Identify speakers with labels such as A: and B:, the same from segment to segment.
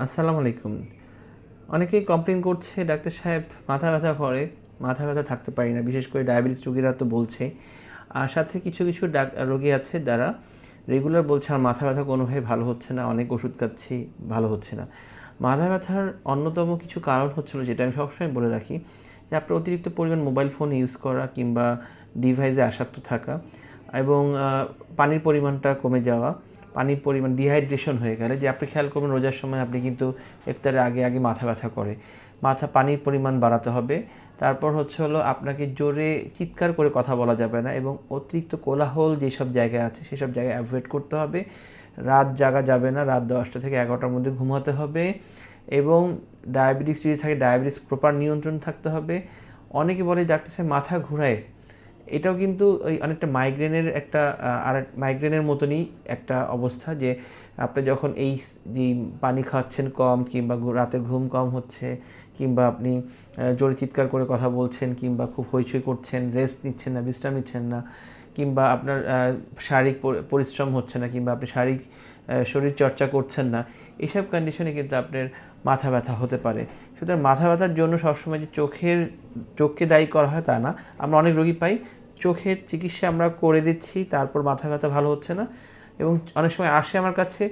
A: আসসালামু আলাইকুম। অনেকেই কমপ্লেইন করছে, "ডাক্তার সাহেব মাথা ব্যথা করে, মাথা ব্যথা থাকতে পারি না।" বিশেষ করে ডায়াবেটিস রোগীরা তো বলছেই। আর সাথে কিছু রোগী আছে যারা রেগুলার বলছে, "আমার মাথা ব্যথা কোনোভাবেই ভালো হচ্ছে না। অনেক ওষুধ খাচ্ছি, ভালো হচ্ছে না।" মাথা ব্যথার অন্যতম কিছু কারণ হচ্ছে হলো, যেটা আমি সবসময় বলে রাখি, যে আপনার অতিরিক্ত পরিমাণ মোবাইল ফোন ইউজ করা কিংবা ডিভাইসে আসক্ত থাকা এবং পানির পরিমাণটা কমে যাওয়া। পানির পরিমাণ ডিহাইড্রেশন হয়ে গেলে, যে আপনি খেয়াল করবেন রোজার সময় আপনি কিন্তু ইফতারের আগে মাথা ব্যথা করে। পানির পরিমাণ বাড়াতে হবে। তারপর হচ্ছে হলো, আপনাকে জোরে চিৎকার করে কথা বলা যাবে না এবং অতিরিক্ত কোলাহল যেসব জায়গায় আছে সেসব জায়গায় অ্যাভয়েড করতে হবে। রাত জাগা যাবে না, রাত 10টা থেকে 11টার মধ্যে ঘুমাতে হবে এবং ডায়াবেটিস যদি থাকে ডায়াবেটিস প্রপার নিয়ন্ত্রণ থাকতে হবে। অনেকে বলে, ডাক্তার সাহেব মাথা ঘুরায়। এটাও কিন্তু ওই অনেকটা মাইগ্রেনের একটা মাইগ্রেনের মতনই একটা অবস্থা, যে আপনি যখন যে পানি খাচ্ছেন কম কিংবা রাতে ঘুম কম হচ্ছে কিংবা আপনি জোরে চিৎকার করে কথা বলছেন কিংবা খুব হইচই করছেন, রেস্ট নিচ্ছেন না, বিশ্রাম নিচ্ছেন না, কিংবা আপনার শারীরিক পরিশ্রম হচ্ছে না কিংবা আপনি শারীরিক শরীর চর্চা করছেন না, এসব কন্ডিশনে কিন্তু আপনার মাথা ব্যথা হতে পারে। সুতরাং মাথা ব্যথার জন্য সবসময় যে চোখকে দায়ী করা হয় তা না। আমরা অনেক রোগী পাই, চোখের চিকিৎসা আমরা করে দিচ্ছি, তারপর মাথা ব্যথা ভালো হচ্ছে না, এবং অনেক সময় আসে আমার কাছে,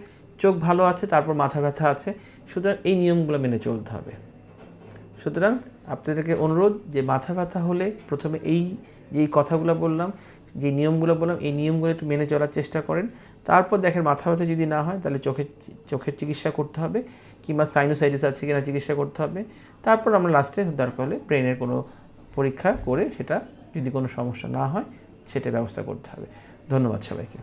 A: চোখ ভালো আছে তারপর মাথা ব্যথা আছে। সুতরাং এই নিয়মগুলো মেনে চলতে হবে। সুতরাং আপনাদেরকে অনুরোধ, যে মাথা ব্যথা হলে প্রথমে যেই কথাগুলো বললাম, যে নিয়মগুলো বললাম, এই নিয়মগুলো একটু মেনে চলার চেষ্টা করেন। তারপর দেখেন মাথা ব্যথা যদি না হয় তাহলে চোখের চিকিৎসা করতে হবে কিংবা সাইনোসাইটিস আছে কিনা চিকিৎসা করতে হবে। তারপর আমরা লাস্টে দরকার হলে ব্রেনের কোনো পরীক্ষা করে সেটা, যদি কোনো সমস্যা না হয়, সেটা ব্যবস্থা করতে হবে। ধন্যবাদ সবাইকে।